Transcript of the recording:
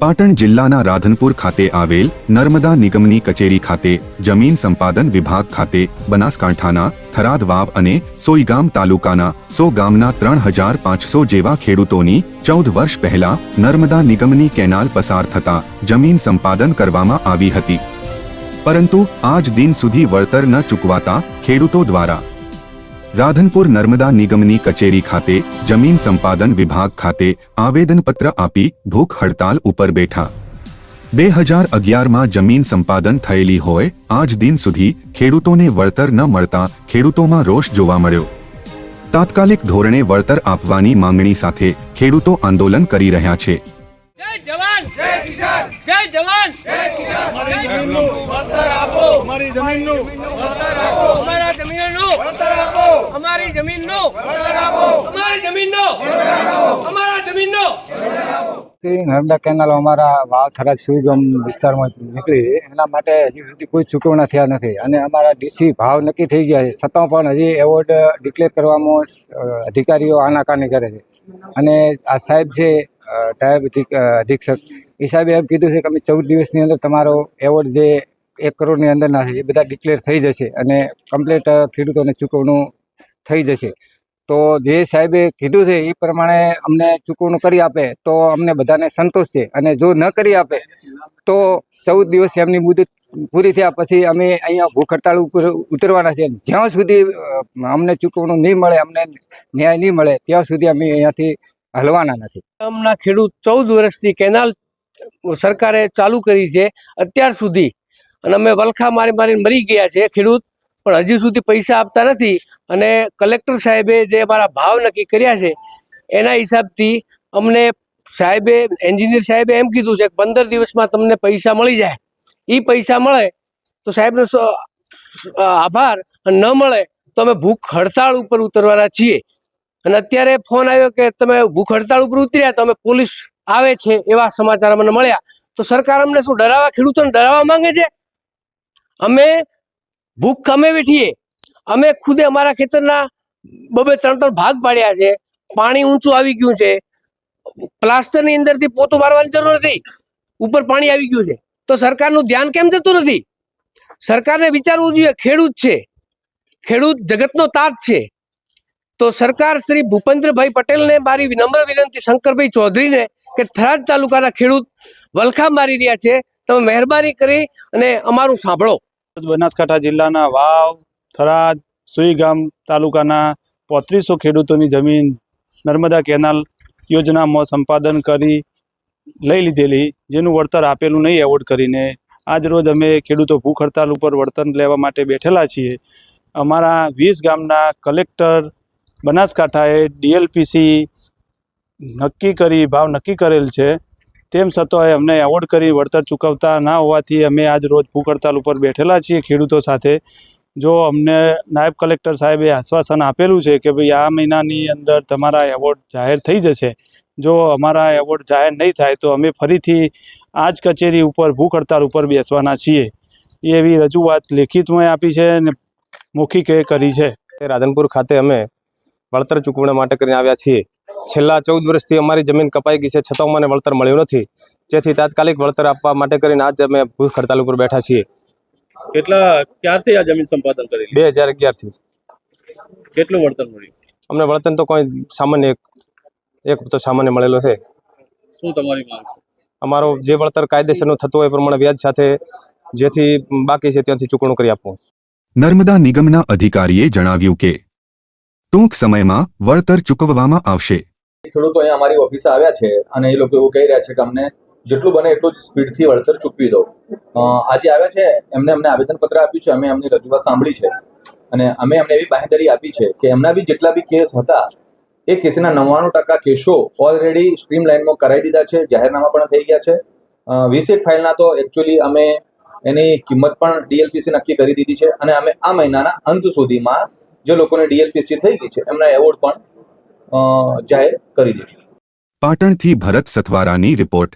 પાટણ જિલ્લાના રાધનપુર ખાતે આવેલ નર્મદા નિગમની કચેરી ખાતે જમીન સંપાદન વિભાગ ખાતે બનાસકાંઠાના થરાદ વાવ અને સોઈગામ તાલુકાના 100 ગામના 3500 જેવા ખેડૂતોની 14 વર્ષ પહેલા નર્મદા નિગમની કેનાલ પસાર થતા જમીન સંપાદન કરવામાં આવી હતી, પરંતુ આજ દિન સુધી વળતર ન ચૂકવાતા ખેડૂતો દ્વારા રાધનપુર નર્મદા નિગમની કચેરી ખાતે જમીન સંપાદન વિભાગ ખાતે આવેદનપત્ર આપી ભૂખ હડતાલ ઉપર બેઠા। 2011માં જમીન સંપાદન થયેલી હોય આજ દિન સુધી ખેડૂતોને વળતર ન મળતા ખેડૂતોમાં રોષ જોવા મળ્યો। તાત્કાલિક ધોરણે વળતર આપવાની માંગણી સાથે ખેડૂતો આંદોલન કરી રહ્યા છે। જય જવાન જય કિસાન, જય જવાન જય કિસાન, અમારી જમીનનું વળતર આપો, અમારી જમીનનું વળતર આપો, અમારા જમીનનું વળતર આપો, અમારી જમીનનું વળતર આપો, અમારી જમીનનું વળતર આપો, અમારા જમીનનું વળતર આપો। નર્મદા કેનાલ અમારા વાવ થરાદ સુઈગામ વિસ્તારમાં નીકળી, એના માટે હજી સુધી કોઈ ચૂકવણા થયા નથી અને અમારા ડીસી ભાવ નક્કી થઈ ગયા છે, છતાં પણ હજી એવોર્ડ ડિક્લેર કરવામાં અધિકારીઓ આનાકાની કરે છે। અને આ સાહેબ છે સાહેબ અધિક્ષક, એ સાહેબે એમ કીધું છે કે અમે 14 દિવસની અંદર તમારો એવોર્ડ જે 1 કરોડની અંદરના છે એ બધા ડિક્લેર થઈ જશે અને કમ્પ્લીટ ખેડૂતોને ચૂકવણું થઈ જશે। તો જે સાહેબે કીધું છે એ પ્રમાણે અમને ચૂકવણું કરી આપે તો અમને બધાને સંતોષ છે, અને જો ન કરી આપે તો 14 દિવસ એમની મુદત પૂરી થયા પછી અમે અહીંયા ભૂખ હડતાળ ઉપર ઉતરવાના છે। જ્યાં સુધી અમને ચૂકવણું નહીં મળે, અમને ન્યાય નહીં મળે, ત્યાં સુધી અમે અહીંયાથી હલવાના નથી। ગામના ખેડૂત 14 વર્ષથી કેનાલ સરકારે ચાલુ કરી છે અત્યાર સુધી, અને અમે વલખા મારીને મરી ગયા છે ખેડૂત, પણ હજી સુધી પૈસા આપતા નથી। અને કલેક્ટર સાહેબે જે અમારા ભાવ નક્કી કર્યા છે એના હિસાબથી અમને સાહેબે એન્જિનિયર સાહેબે એમ કીધું છે કે 15 દિવસમાં તમને પૈસા મળી જાય। એ પૈસા મળે તો સાહેબનો આભાર, અને ન મળે તો અમે ભૂખ હડતાળ ઉપર ઉતરવાના છીએ। અને અત્યારે ફોન આવ્યો કે તમે ભૂખ હડતાળ ઉપર ઉતર્યા તો અમે પોલીસ આવે છે એવા સમાચાર અમને મળ્યા। તો સરકાર અમને શું ડરાવવા, ખેડૂતોને ડરાવવા માંગે છે? અમે ભૂખ અમે વેઠીએ, અમે ખુદે અમારા ખેતરના 2-3 ભાગ પાડ્યા છે, પાણી ઊંચું આવી ગયું છે, પ્લાસ્ટરની અંદરથી પોતું મારવાની જરૂર નથી, ઉપર પાણી આવી ગયું છે, તો સરકારનું ધ્યાન કેમ જતું નથી? સરકારને વિચારવું જોઈએ, ખેડૂત છે, ખેડૂત જગતનો તાત છે। તો સરકાર શ્રી ભૂપેન્દ્રભાઈ પટેલને મારી વિનમ્ર વિનંતી, શંકરભાઈ ચૌધરીને, કે થરાદ તાલુકાના ખેડૂત વલખા મારી રહ્યા છે, તમે મહેરબાની કરી અને અમારું સાંભળો। બનાસકાંઠા જિલ્લાના વાવ થરાદ સુઈગામ તાલુકાના 3500 ખેડૂતોની જમીન નર્મદા કેનાલ યોજનામાં સંપાદન કરી લઈ લીધેલી, જેનું વળતર આપેલું નહીં એવોર્ડ કરીને આજ રોજ અમે ખેડૂતો ભૂખ હડતાલ ઉપર વળતર લેવા માટે બેઠેલા છીએ। અમારા 20 ગામના કલેક્ટર બનાસકાંઠાએ ડીએલપીસી નક્કી કરી ભાવ નક્કી કરેલ છે, તેમ છતાંય અમને એવોર્ડ કરી વળતર ચૂકવતા ના હોવાથી અમે આજ રોજ ભૂખ હડતાલ ઉપર બેઠેલા છીએ ખેડૂતો સાથે। જો અમને નાયબ કલેક્ટર સાહેબે આશ્વાસન આપેલું છે કે ભાઈ આ મહિનાની અંદર તમારા એવોર્ડ જાહેર થઈ જશે, જો અમારા એવોર્ડ જાહેર નહીં થાય તો અમે ફરીથી આ જ કચેરી ઉપર ભૂખ હડતાલ ઉપર બેસવાના છીએ, એવી રજૂઆત લેખિતમાં આપી છે અને મૌખિકે કરી છે। રાધનપુર ખાતે અમે વળતર ચૂકવણા માટે કરીને આવ્યા છીએ। છેલ્લા 14 વર્ષથી અમારી જમીન કપાઈ ગઈ છે, છતાં મને વળતર મળ્યું નથી, જેથી તાત્કાલિક વળતર આપવા માટે કરીને આજ અમે ભૂખ હડતાલ ઉપર બેઠા છીએ। ક્યારથી આ જમીન સંપાદન કરેલી? 2011 થી। કેટલું વળતર મળ્યું? અમને વળતર તો કોઈ સામાન્ય એક તો સામાન્ય મળેલો છે। શું તમારી માંગ છે? અમારો જે વળતર કાયદેસરનું થતું હોય એ પ્રમાણે વ્યાજ સાથે જેથી બાકી છે ત્યાંથી ચૂકવણું કરી આપવું। નર્મદા નિગમના અધિકારીએ જણાવ્યું કે ટૂંક સમયમાં વળતર ચૂકવવામાં આવશે। ખેડૂતો અહીંયા અમારી ઓફિસે આવ્યા છે અને એ લોકો એવું કહી રહ્યા છે કે અમને જેટલું બને એટલું જ સ્પીડથી વળતર ચૂકવી દો। આજે આવ્યા છે, અમને આવેદનપત્ર આપ્યું છે, અમે એમની રજૂઆત સાંભળી છે અને અમે એમને એવી બાંહેધરી આપી છે કે એમના બી જેટલા બી કેસ હતા એ કેસના 99% કેસો ઓલરેડી સ્ટ્રીમ લાઇનમાં કરાવી દીધા છે, જાહેરનામા પણ થઈ ગયા છે। 20 ફાઇલના તો એકચ્યુઅલી અમે એની કિંમત પણ ડીએલપીસી નક્કી કરી દીધી છે અને અમે આ મહિનાના અંત સુધીમાં જે લોકોને ડીએલપીસી થઈ ગઈ છે એમના એવોર્ડ પણ જાહેર કરી દઈશું। પાટણથી ભરત સથવારાની રિપોર્ટ।